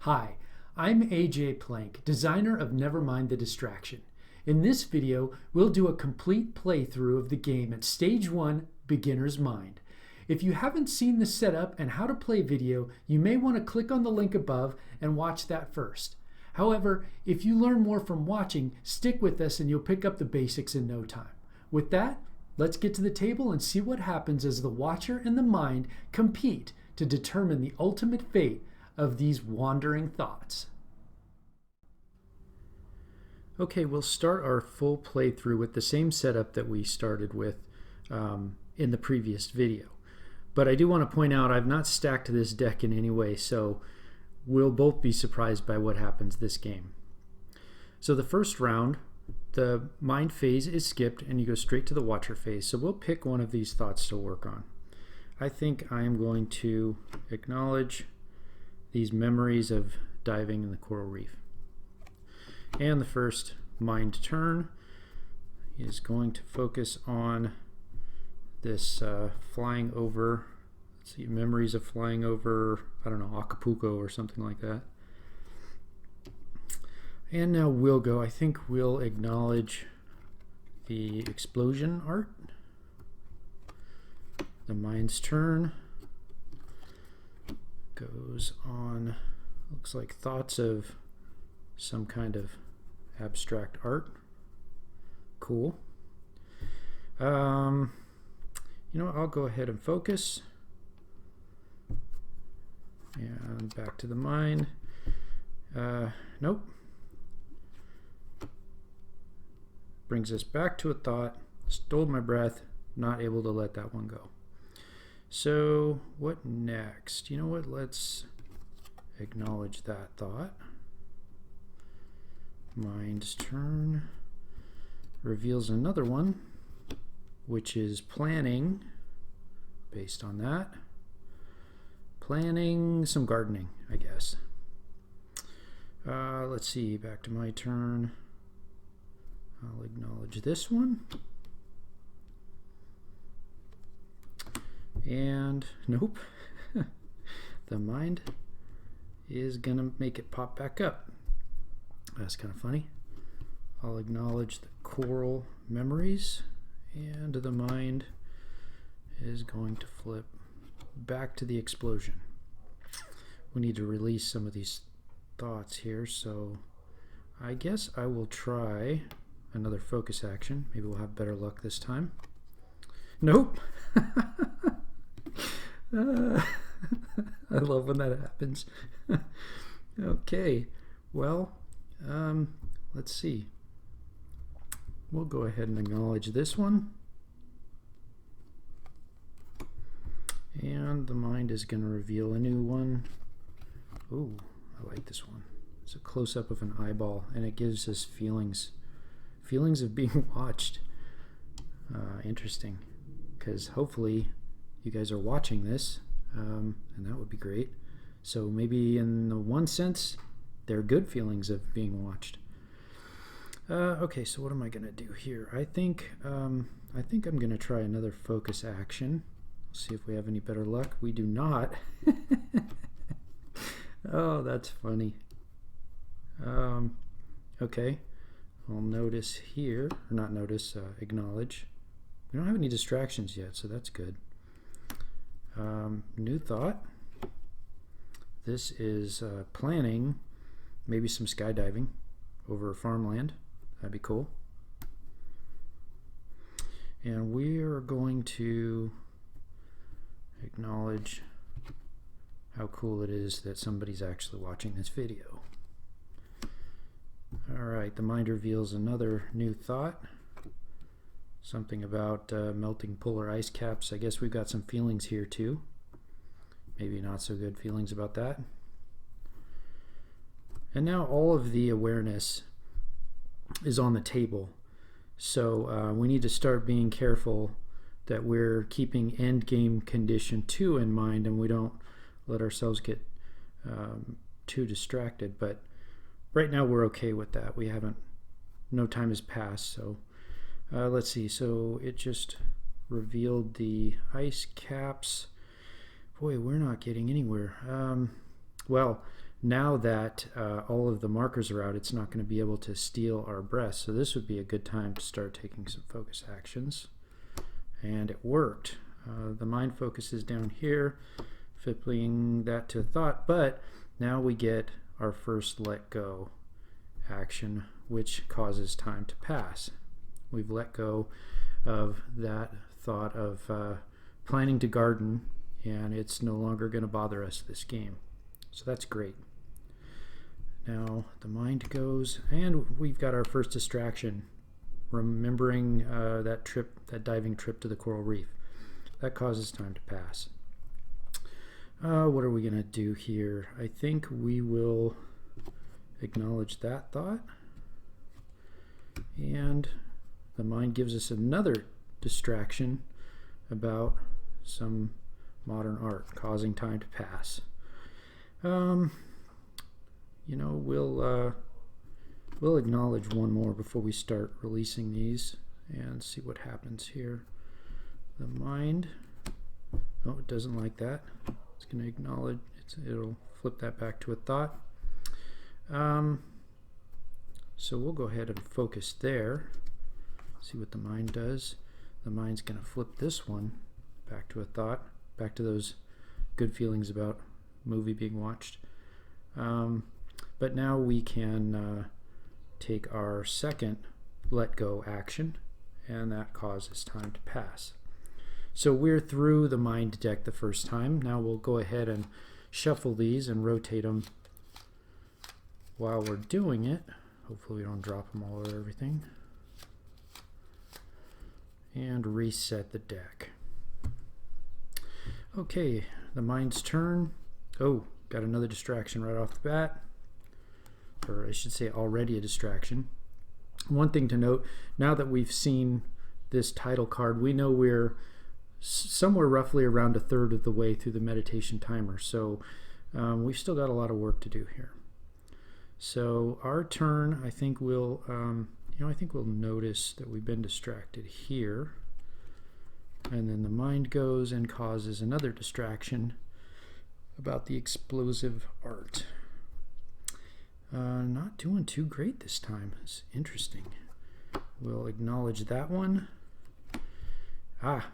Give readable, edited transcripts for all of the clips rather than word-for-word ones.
Hi, I'm AJ Plank, designer of Nevermind The Distraction. In this video, we'll do a complete playthrough of the game at Stage 1, Beginner's Mind. If you haven't seen the setup and how to play video, you may want to click on the link above and watch that first. However, if you learn more from watching, stick with us and you'll pick up the basics in no time. With that, let's get to the table and see what happens as the watcher and the mind compete to determine the ultimate fate of these wandering thoughts. Okay, we'll start our full playthrough with the same setup that we started with in the previous video. But I do want to point out I've not stacked this deck in any way, so we'll both be surprised by what happens this game. So the first round, the mind phase is skipped and you go straight to the watcher phase. So we'll pick one of these thoughts to work on. I think I am going to acknowledge these memories of diving in the coral reef. And the first mind turn is going to focus on this flying over, let's see, memories of flying over, I don't know, Acapulco or something like that. And now we'll go, I think we'll acknowledge the explosion art. The mind's turn goes on, looks like thoughts of some kind of abstract art. Cool. You know what, I'll go ahead and focus. And back to the mind. Nope. Brings us back to a thought. Stole my breath. Not able to let that one go. So what next? You know what? Let's acknowledge that thought. Mind's turn reveals another one, which is planning. Based on that, planning some gardening, I guess. Let's see, back to my turn. I'll acknowledge this one. And nope, the mind is gonna make it pop back up. That's kind of funny. I'll acknowledge the coral memories, and the mind is going to flip back to the explosion. We need to release some of these thoughts here, so I guess I will try another focus action. Maybe we'll have better luck this time. Nope. I love when that happens. Okay, well, let's see. We'll go ahead and acknowledge this one. And the mind is going to reveal a new one. Ooh, I like this one. It's a close-up of an eyeball, and it gives us feelings of being watched. Interesting, because hopefully you guys are watching this, and that would be great. So maybe in the one sense, they're good feelings of being watched. Okay, so what am I going to do here? I think I'm going to try another focus action. See if we have any better luck. We do not. Oh, that's funny. Okay, I'll notice here, or not notice, acknowledge. We don't have any distractions yet, so that's good. New thought. This is planning maybe some skydiving over farmland. That'd be cool. And we are going to acknowledge how cool it is that somebody's actually watching this video. Alright, the mind reveals another new thought. Something about melting polar ice caps. I guess we've got some feelings here too. Maybe not so good feelings about that. And now all of the awareness is on the table. So we need to start being careful that we're keeping end game condition 2 in mind and we don't let ourselves get too distracted. But right now we're okay with that. We haven't, no time has passed. So let's see. So it just revealed the ice caps. Boy, we're not getting anywhere. Well, now that all of the markers are out, it's not going to be able to steal our breath. So this would be a good time to start taking some focus actions. And it worked. The mind focus is down here, flipping that to thought, but now we get our first let go action, which causes time to pass. We've let go of that thought of planning to garden, and it's no longer going to bother us this game. So that's great. Now the mind goes, and we've got our first distraction, remembering that diving trip to the coral reef. That causes time to pass. What are we going to do here? I think we will acknowledge that thought, and the mind gives us another distraction about some modern art, causing time to pass. You know, we'll acknowledge one more before we start releasing these and see what happens here. The mind, oh, it doesn't like that. It's going to acknowledge, it'll flip that back to a thought. So we'll go ahead and focus there, see what the mind does. The mind's going to flip this one back to a thought, back to those good feelings about movie being watched. But now we can take our second let go action, and that causes time to pass. So we're through the mind deck the first time. Now we'll go ahead and shuffle these and rotate them while we're doing it. Hopefully we don't drop them all over everything. And reset the deck. Okay, the mind's turn. Oh, got another distraction right off the bat. Or I should say already a distraction. One thing to note, now that we've seen this title card, we know we're somewhere roughly around a third of the way through the meditation timer. So we've still got a lot of work to do here. So our turn, I think we'll notice that we've been distracted here, and then the mind goes and causes another distraction about the explosive art. Not doing too great this time. It's interesting. We'll acknowledge that one.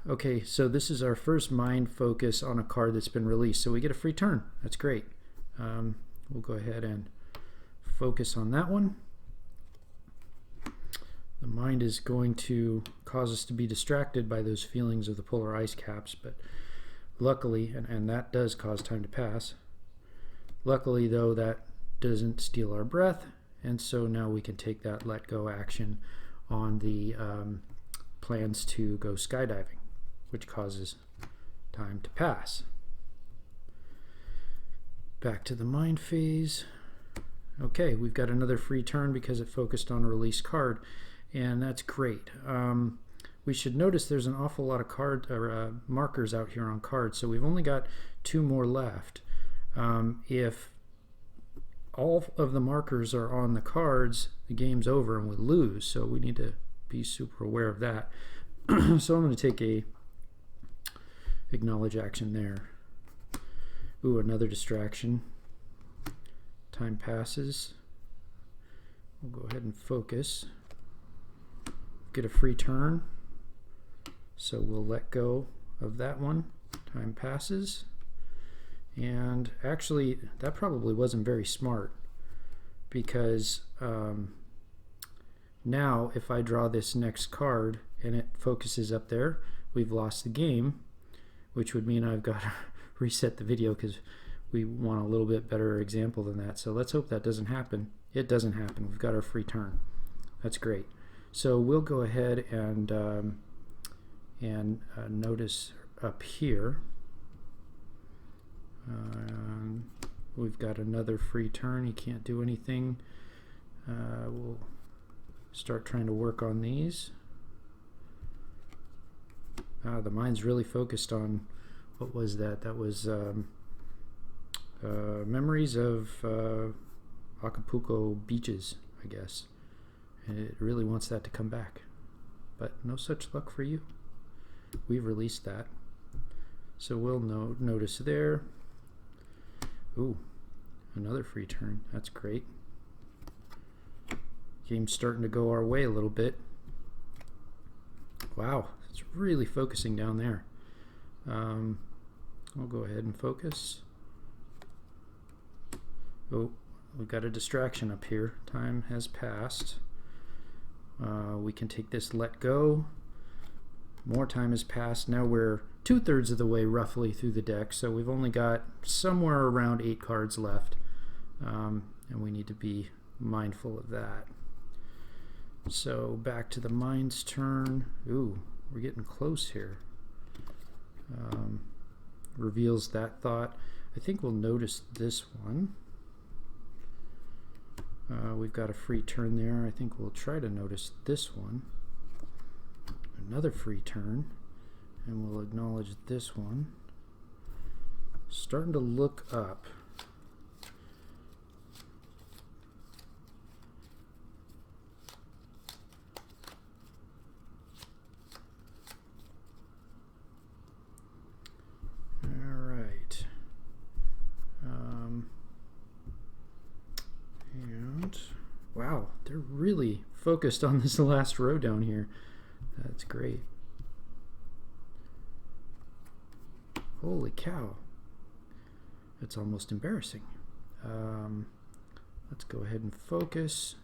Okay, so this is our first mind focus on a card that's been released, so we get a free turn. That's great. We'll go ahead and focus on that one. The mind is going to cause us to be distracted by those feelings of the polar ice caps, but luckily, and that does cause time to pass. Luckily, though, that doesn't steal our breath, and so now we can take that let go action on the plans to go skydiving, which causes time to pass. Back to the mind phase. Okay, we've got another free turn because it focused on a release card, and that's great. We should notice there's an awful lot of markers out here on cards, so we've only got 2 more left. If all of the markers are on the cards, the game's over and we lose, so we need to be super aware of that. So I'm going to take a acknowledge action there. Ooh, another distraction. Time passes. We'll go ahead and focus. Get a free turn. So we'll let go of that one. Time passes. And actually, that probably wasn't very smart, because now if I draw this next card and it focuses up there, we've lost the game, which would mean I've got to reset the video because we want a little bit better example than that. So let's hope that doesn't happen. It doesn't happen. We've got our free turn. That's great. So we'll go ahead and notice up here. We've got another free turn. He can't do anything. We'll start trying to work on these. The mind's really focused on, what was that? That was memories of Acapulco beaches, I guess. And it really wants that to come back. But no such luck for you. We've released that. So we'll notice there. Ooh, Another free turn. That's great. Game's starting to go our way a little bit. Wow, it's really focusing down there. I'll go ahead and focus. Oh, we've got a distraction up here. Time has passed. We can take this let go. More time has passed. Now we're 2/3 of the way roughly through the deck, so we've only got somewhere around 8 cards left, and we need to be mindful of that. So back to the mind's turn. Ooh, we're getting close here. Reveals that thought. I think we'll notice this one. We've got a free turn there. I think we'll try to notice this one. Another free turn, and we'll acknowledge this one. Starting to look up. Wow, they're really focused on this last row down here. That's great. Holy cow. It's almost embarrassing. Let's go ahead and focus.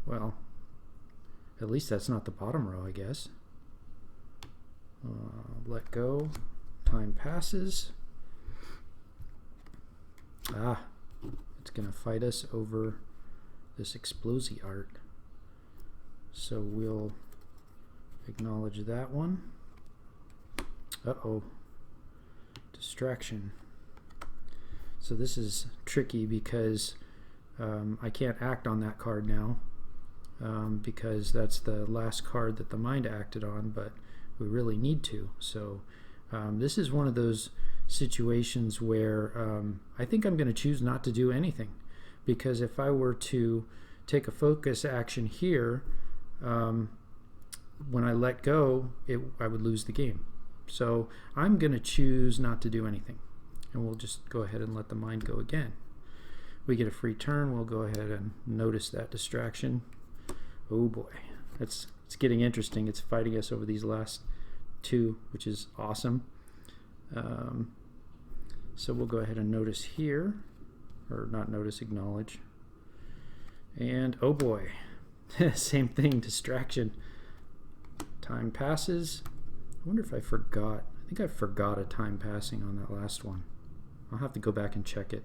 Well, at least that's not the bottom row, I guess. Let go. Time passes. Ah. It's going to fight us over this Explosy art. So we'll acknowledge that one. Uh-oh. Distraction. So this is tricky because I can't act on that card now because that's the last card that the mind acted on, but we really need to. So this is one of those situations where I think I'm going to choose not to do anything, because if I were to take a focus action here, when I let go, I would lose the game. So I'm going to choose not to do anything, and we'll just go ahead and let the mind go again. We get a free turn. We'll go ahead and notice that distraction. Oh boy, it's getting interesting. It's fighting us over these last two, which is awesome. So we'll go ahead and notice here, or not notice, acknowledge. And oh boy, same thing, distraction. Time passes. I wonder if I forgot. I think I forgot a time passing on that last one. I'll have to go back and check it.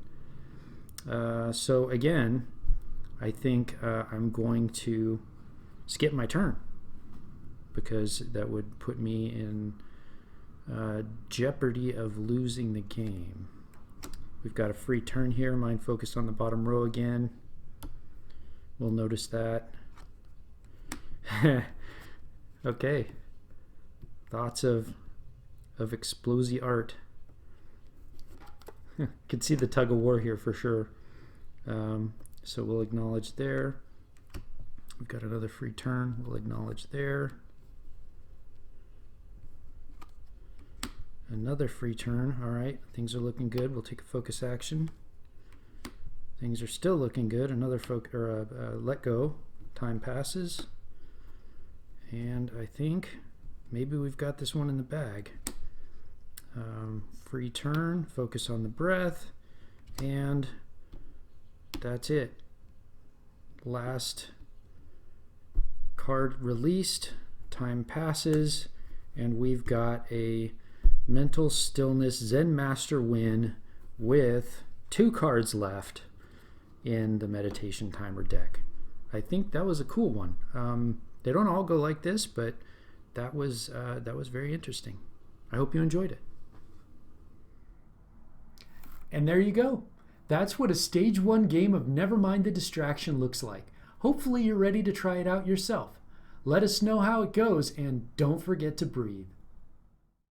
So again, I think I'm going to skip my turn, because that would put me in jeopardy of losing the game. We've got a free turn here. Mind focused on the bottom row again. We'll notice that. Okay. Thoughts of Explosy art. Can see the tug of war here for sure. So we'll acknowledge there. We've got another free turn. We'll acknowledge there. Another free turn. All right, things are looking good. We'll take a focus action. Things are still looking good. Another let go. Time passes. And I think maybe we've got this one in the bag. Free turn, focus on the breath, and that's it. Last card released, time passes, and we've got a Mental Stillness Zen Master win with 2 cards left in the Meditation Timer deck. I think that was a cool one. They don't all go like this, but that was very interesting. I hope you enjoyed it. And there you go. That's what a Stage 1 game of Nevermind the Distraction looks like. Hopefully you're ready to try it out yourself. Let us know how it goes, and don't forget to breathe.